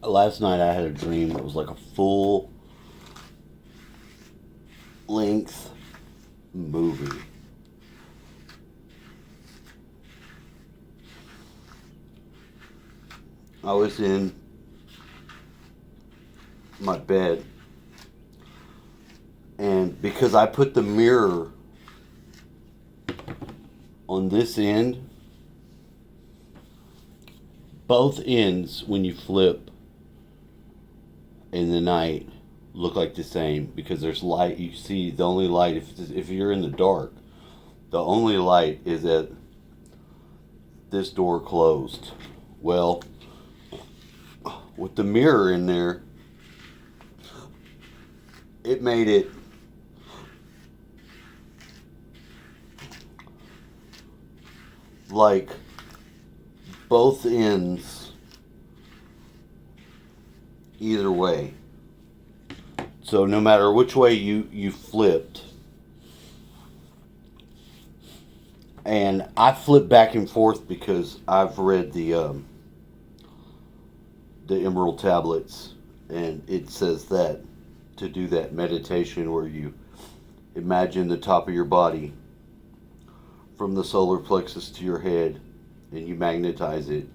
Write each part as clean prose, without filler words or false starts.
Last night I had a dream that was like a full length movie. I was in my bed, and because I put the mirror on this end, both ends, when you flip in the night, look like the same because there's light. You see, the only light, if you're in the dark, the only light is at this door closed. Well, with the mirror in there, it made it like both ends either way. So no matter which way you flipped, and I flip back and forth because I've read the Emerald Tablets, and it says that to do that meditation where you imagine the top of your body from the solar plexus to your head, and you magnetize it,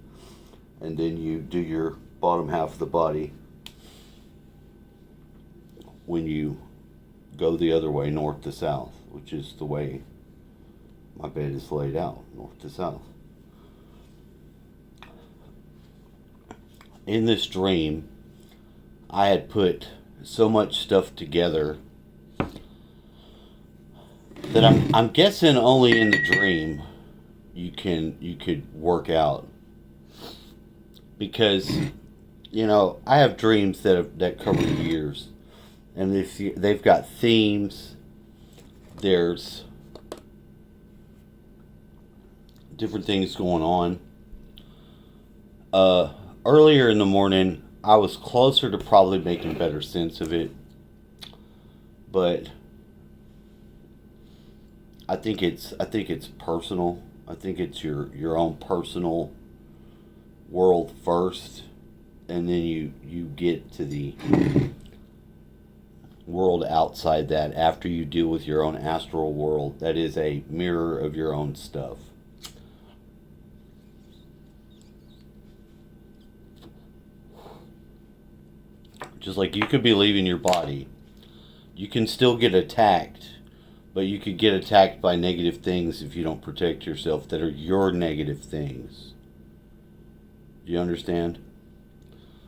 and then you do your bottom half of the body when you go the other way, north to south, which is the way my bed is laid out, north to south. In this dream, I had put so much stuff together that I'm guessing only in the dream you could work out, because I have dreams that cover years, and they've got themes. There's different things going on. Earlier in the morning, I was closer to probably making better sense of it, but I think it's personal. I think it's your own personal world first, and then you get to the world outside that after you deal with your own astral world that is a mirror of your own stuff. Just like you could be leaving your body, you can still get attacked, but you could get attacked by negative things if you don't protect yourself that are your negative things. Do you understand?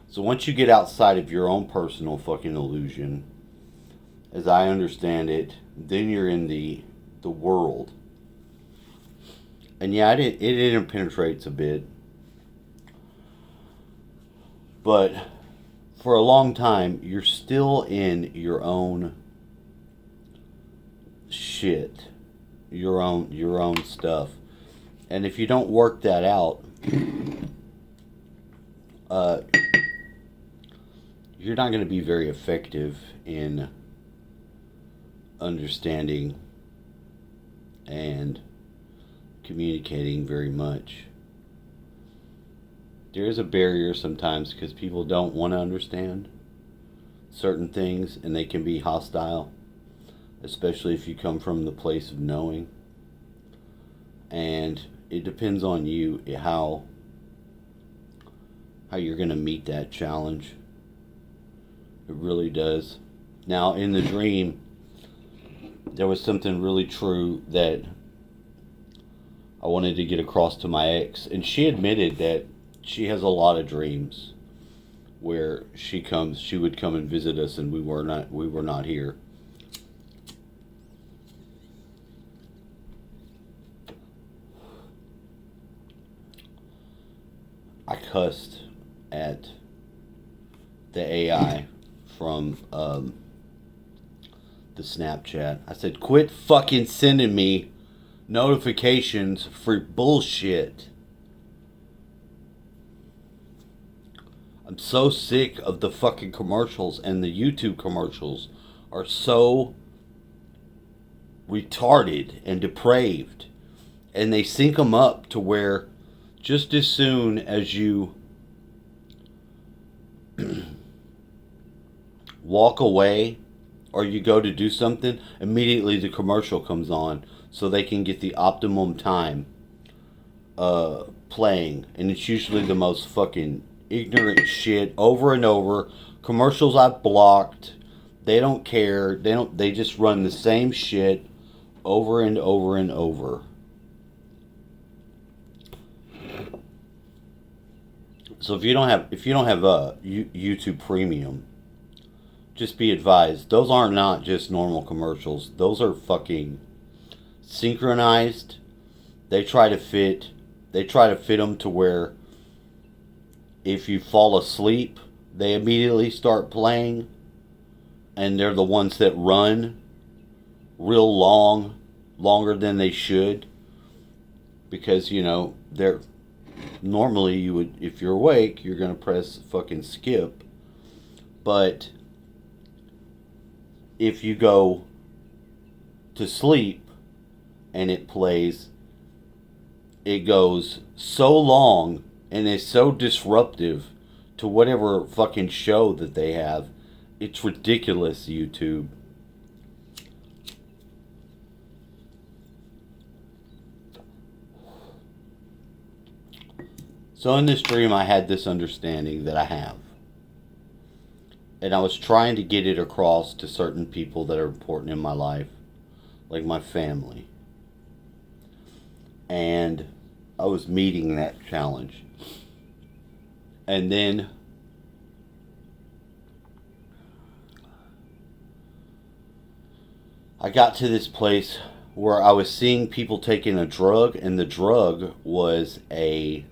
So once you get outside of your own personal fucking illusion, as I understand it, then you're in the world. And yeah, it interpenetrates a bit, but for a long time, you're still in your own shit, your own stuff, and if you don't work that out, uh, you're not going to be very effective in understanding and communicating very much. There is a barrier sometimes because people don't want to understand certain things, and they can be hostile, especially if you come from the place of knowing. And it depends on you how you're going to meet that challenge. It really does. Now, in the dream, there was something really true that I wanted to get across to my ex, and she admitted that she has a lot of dreams where she would come and visit us, and we were not here. I cussed at the AI from the Snapchat. I said, "Quit fucking sending me notifications for bullshit. I'm so sick of the fucking commercials, and the YouTube commercials are so retarded and depraved, and they sync them up to where just as soon as you walk away or you go to do something, immediately the commercial comes on so they can get the optimum time playing. And it's usually the most fucking ignorant shit over and over. Commercials I've blocked. They don't care. They just run the same shit over and over and over. So if you don't have YouTube Premium, just be advised, those are not just normal commercials. Those are fucking synchronized. They try to fit them to where if you fall asleep, they immediately start playing, and they're the ones that run real long, longer than they should, because they're normally you would, if you're awake, you're gonna press fucking skip, but if you go to sleep and it plays, it goes so long and is so disruptive to whatever fucking show that they have. It's ridiculous, YouTube. So in this dream, I had this understanding that I have. And I was trying to get it across to certain people that are important in my life, like my family. And I was meeting that challenge. And then I got to this place where I was seeing people taking a drug, and the drug was a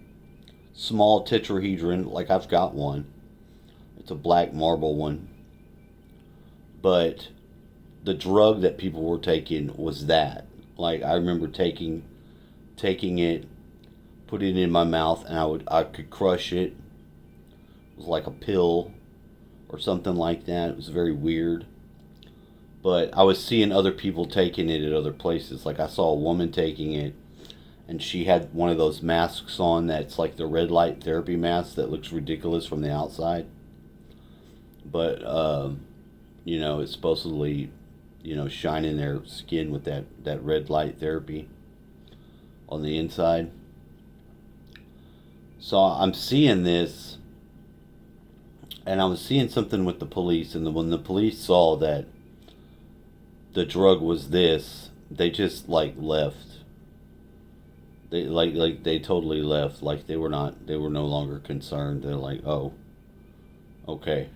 small tetrahedron, like I've got one. It's a black marble one. But the drug that people were taking was that. Like, I remember taking it, putting it in my mouth, and I could crush it. It was like a pill or something like that. It was very weird. But I was seeing other people taking it at other places. Like, I saw a woman taking it, and she had one of those masks on that's like the red light therapy mask that looks ridiculous from the outside. But, it's supposedly, shining their skin with that red light therapy on the inside. So I'm seeing this, and I was seeing something with the police, and when the police saw that the drug was this, they just left. They totally left. Like they were no longer concerned. They're like, oh, okay.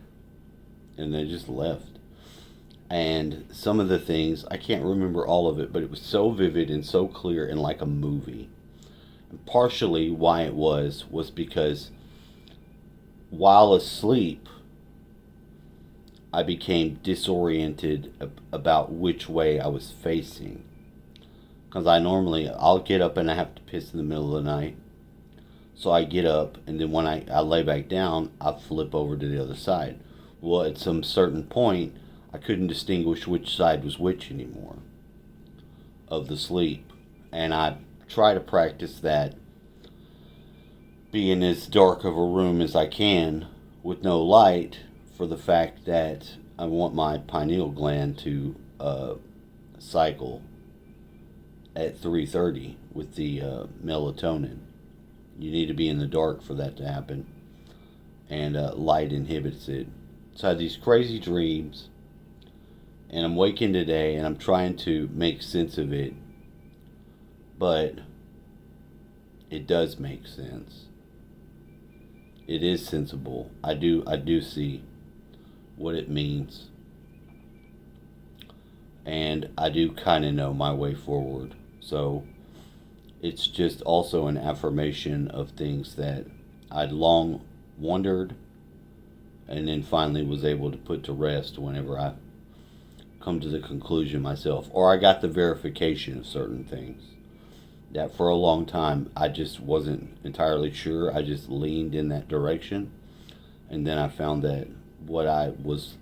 And they just left. And some of the things, I can't remember all of it, but it was so vivid and so clear and like a movie. And partially why it was because while asleep, I became disoriented about which way I was facing. Because I'll get up and I have to piss in the middle of the night. So I get up, and then when I lay back down, I flip over to the other side. Well, at some certain point, I couldn't distinguish which side was which anymore of the sleep. And I try to practice that, being as dark of a room as I can with no light, for the fact that I want my pineal gland to cycle at 3:30 with the melatonin. You need to be in the dark for that to happen, and light inhibits it. So I had these crazy dreams, and I'm waking today, and I'm trying to make sense of it, but it does make sense. It is sensible. I do see what it means, and I do kind of know my way forward. So it's just also an affirmation of things that I'd long wondered, and then finally was able to put to rest whenever I come to the conclusion myself, or I got the verification of certain things that for a long time I just wasn't entirely sure. I just leaned in that direction, and then I found that what I was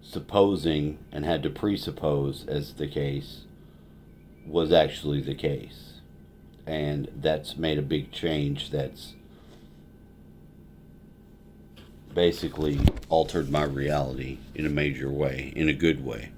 supposing and had to presuppose as the case was actually the case. And that's made a big change. That's basically altered my reality in a major way, in a good way.